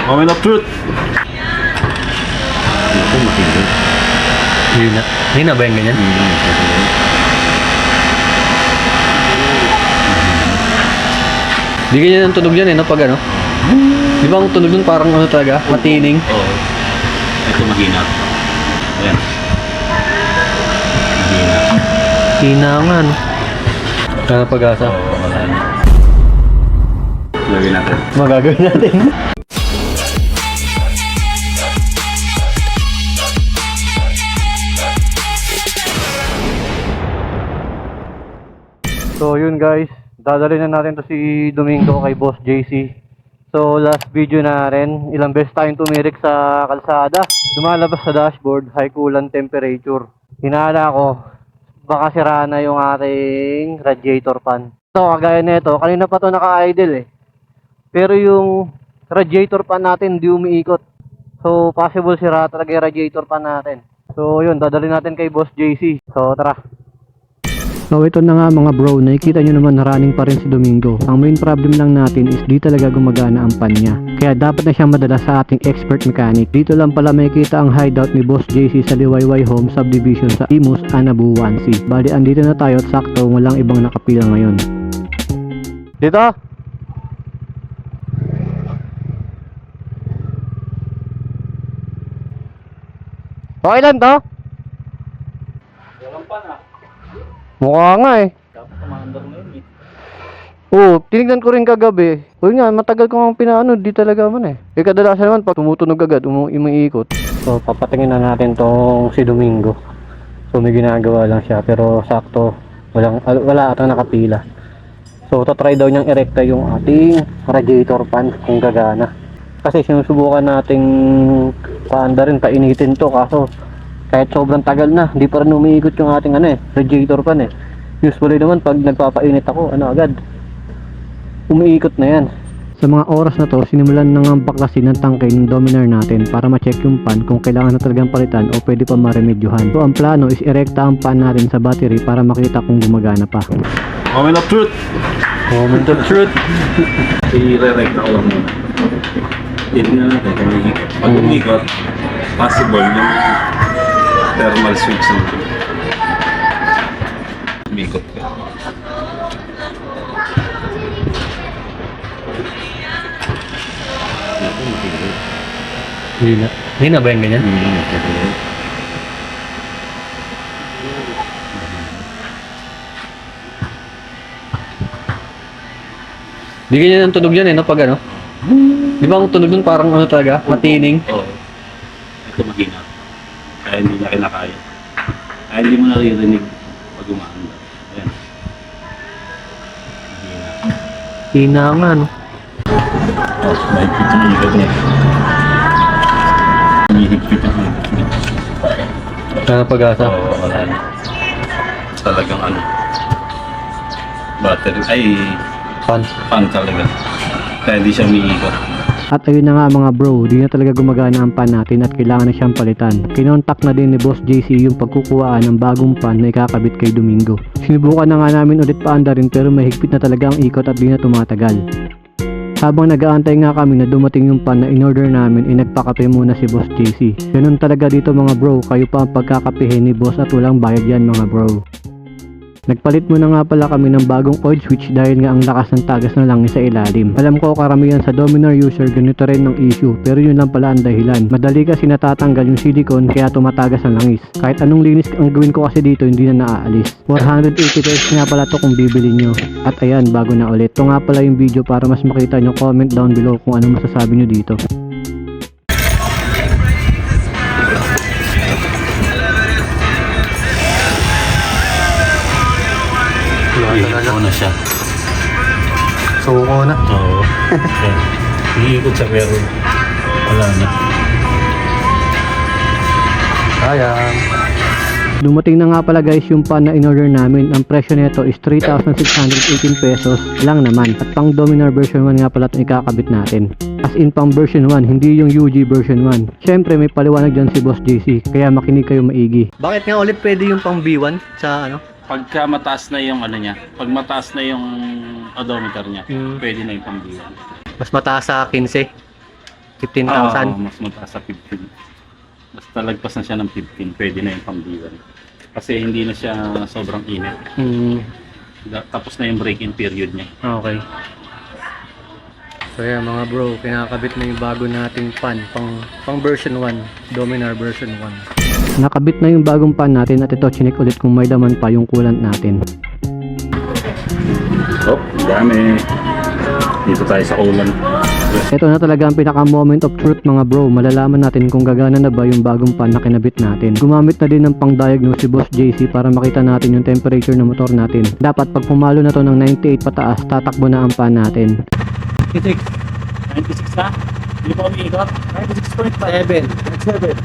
Moment of truth. Ito matindi. Hindi na ba yung ganyan? Di ganyan ang tunog yan eh, no? Pag ano? Di ba ang tunog nun parang ano talaga? Matining? Oo. Ito mahina. Ayan. Mahina. Hina nga, no? Kaya pag-asa. Oo, wala na. Gawin natin. Magagawin natin. So yun guys, dadalhin na natin to si Domingo kay Boss JC. So last video na rin, ilang beses tayong tumirik sa kalsada. Lumalabas sa dashboard, high coolant temperature. Hinala ko, baka sira na yung ating radiator fan. So kagaya nito, kanina pa to naka-idle eh. Pero yung radiator fan natin hindi umiikot. So possible sira talaga yung radiator fan natin. So yun, dadalhin natin kay Boss JC. So tara. So ito na nga mga bro, nakikita nyo naman running pa rin si Domingo. Ang main problem lang natin is di talaga gumagana ang pan niya. Kaya dapat na siya madala sa ating expert mechanic. Dito lang pala makikita ang hideout ni Boss JC sa Liwayway Home Subdivision sa Imus, Anabu, 1C. Bali andito na tayo at sakto walang ibang nakapila ngayon. Dito! Okay lang to? Walang pa na. Mukha nga eh. Dapat commander na yun eh. Oo, tinignan ko rin kagabi. Uy nga, matagal ko nga pinaano, di talaga man eh. Eh kadalasan naman pag tumutunog agad, umiikot. So papatingin na natin tong si Domingo. So may ginagawa lang siya pero sakto, wala atang nakapila. So tatry daw niyang erekta yung ating radiator fan kung gagana. Kasi sinusubukan nating paanda rin, painitin to kaso kahit sobrang tagal na, hindi pa rin umiikot yung ating radiator fan eh. Usually naman pag nagpapainit ako, agad umiikot na yan. Sa mga oras na to, sinimulan na nga baklasin ng tangke ng Dominar natin para ma-check yung pan kung kailangan na talagang palitan o pwede pa maremedyohan. So ang plano is erekta ang pan natin sa battery para makita kung gumagana pa. Moment of truth. Moment of truth. I-re-rect ako lang muna. Tignan natin kung umikot. Pag umikot, possible yung thermal switch ng umikot ka. Ito matindi. Hindi na ba yung ganyan? Di ganyan ang tunog yan eh, no? Pag ano? Di ba ang tunog nun parang ano talaga? Matining? Oo. Ito mahina. Kaya hindi niya kinakaya. Kaya hindi mo naririnig pag umaanda. Ayan. Mahina. Hina nga, no? Oh, mahigpit yung ikot niya. Mahigpit yung ikot niya. Kaya pag-asa. Oo, wala na. Talagang battery, ay, Pan. fan talaga. Kaya hindi siya umiikot. At ayun na nga mga bro, di na talaga gumagana ang pan natin at kailangan na siyang palitan. Kinontak na din ni Boss JC yung pagkukuhaan ng bagong pan na ikakabit kay Domingo. Sinubukan na nga namin ulit paanda rin pero mahigpit na talaga ang ikot at di na tumatagal. Habang nag-aantay nga kami na dumating yung pan na in-order namin, nagpakape muna si Boss JC. Ganun talaga dito mga bro, kayo pa ang pagkakapehin ni Boss at walang bayad yan mga bro. Nagpalit muna nga pala kami ng bagong oil switch dahil nga ang lakas ng tagas na langis sa ilalim. Alam ko karamihan sa Dominar user ganito rin ng issue pero yun lang pala ang dahilan. Madali kasi natatanggal yung silicone kaya tumatagas ang langis. Kahit anong linis ang gawin ko kasi dito hindi na naaalis. 480 pesos nga pala to kung bibili nyo. At ayan, bago na ulit. Ito nga pala yung video para mas makita nyo, comment down below kung ano masasabi nyo dito. Iikot na siya. Suko na. Oo. Iikot siya pero wala na. Ayan. Dumating na nga pala guys yung pan na in-order namin. Ang presyo nito is 3,618 pesos lang naman. At pang Dominar version 1 nga pala itong ikakabit natin. As in pang version 1, hindi yung UG version 1. Syempre may paliwanag dyan si Boss JC, kaya makinig kayo maigi. Bakit nga ulit pwede yung pang B1 sa ano? Pagka mataas na yung niya, pag mataas na yung odometer niya, pwede na yung pambiwan. Mas mataas sa 15. 15,000. Mas mataas sa 15. Basta lagpas na siya ng 15, pwede na yung pambilan. Kasi hindi na siya sobrang init. Tapos na yung break-in period niya. Okay. So yan mga bro, kinakabit na yung bago nating pan pang version 1, Dominar version 1. Nakabit na yung bagong pan natin at ito chinik ulit kung may laman pa yung coolant natin. Oh, dami. Dito tayo sa ulan. Ito na talaga ang pinaka moment of truth mga bro. Malalaman natin kung gagana na ba yung bagong pan na kinabit natin. Gumamit na din ng pang-diagnose si Boss JC para makita natin yung temperature ng motor natin. Dapat pag pumalo na to ng 98 pataas, tatakbo na ang pan natin. 96 na? Hindi pa umiikot? 96.5. 7.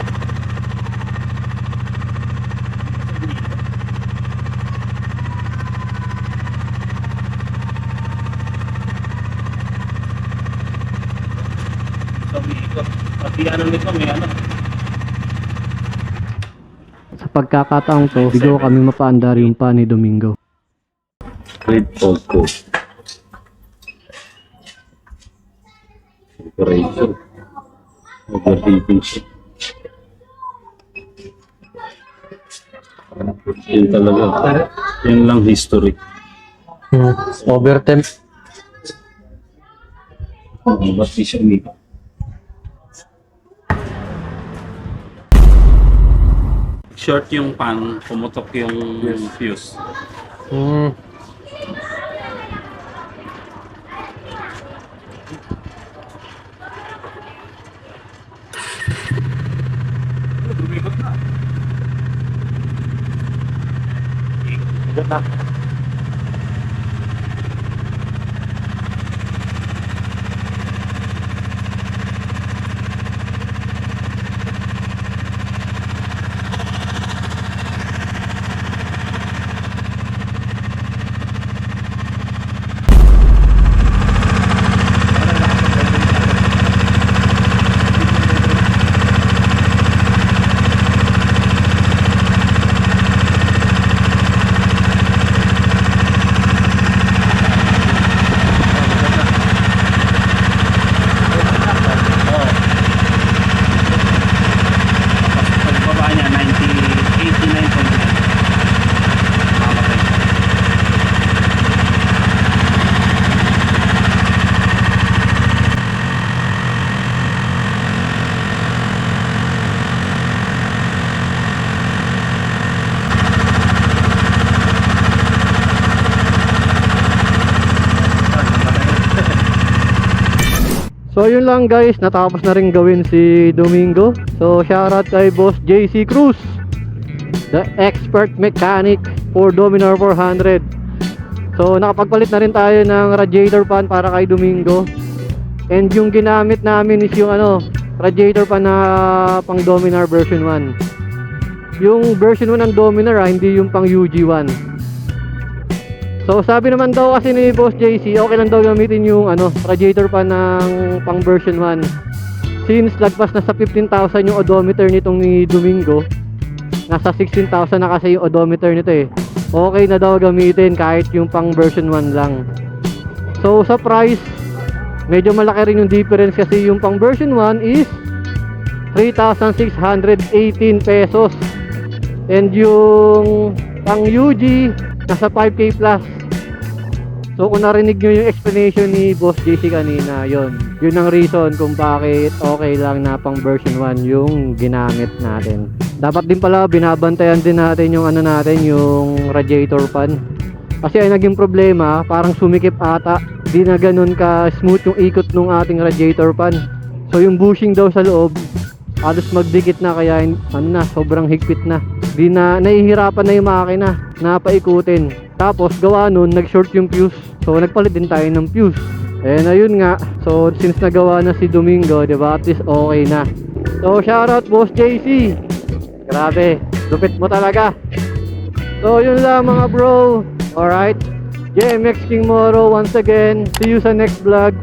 Umiikot. Pati ano nito, may ano. Sa pagkakataong to, bigo kami mapaandar yung pan ni Domingo. Red Polko. Operation. Overheating siya. Yun talaga. Yun lang history. Overtemp. Ba't di siya umiikot? Short yung pan, pumutok yung fuse. Umikot na. Umikot na. So yun lang guys, natapos na rin gawin si Domingo. So shoutout kay Boss JC Cruz, the expert mechanic for Dominar 400. So nakapagpalit na rin tayo ng radiator fan para kay Domingo. And yung ginamit namin is yung radiator fan na pang Dominar version 1. Yung version 1 ng Dominar hindi yung pang UG1. So sabi naman daw kasi ni Boss JC, okay lang daw gamitin yung radiator fan ng pang version 1. Since lagpas na sa 15,000 yung odometer nitong ni Domingo, nasa 16,000 na kasi yung odometer nito eh. Okay na daw gamitin kahit yung pang version 1 lang. So sa price, medyo malaki rin yung difference kasi yung pang version 1 is 3,618 pesos. And yung pang UG nasa 5K plus. So kung narinig nyo yung explanation ni Boss JC kanina, yun ang reason kung bakit okay lang na pang version 1 yung ginamit natin. Dapat din pala binabantayan din natin yung yung radiator fan. Kasi ay naging problema, parang sumikip ata, di na ganun ka smooth yung ikot ng ating radiator fan. So yung bushing daw sa loob halos magdikit na, kaya sobrang higpit na. Di na nahihirapan na yung makina na paikutin. Tapos gawa nun, nag-short yung fuse. So nagpalit din tayo ng fuse. And ayun nga, so since nagawa na si Domingo, diba, at least okay na. So shoutout Boss JC. Grabe, lupit mo talaga. So yun lang mga bro. Alright, JMX King Moro once again. See you sa next vlog.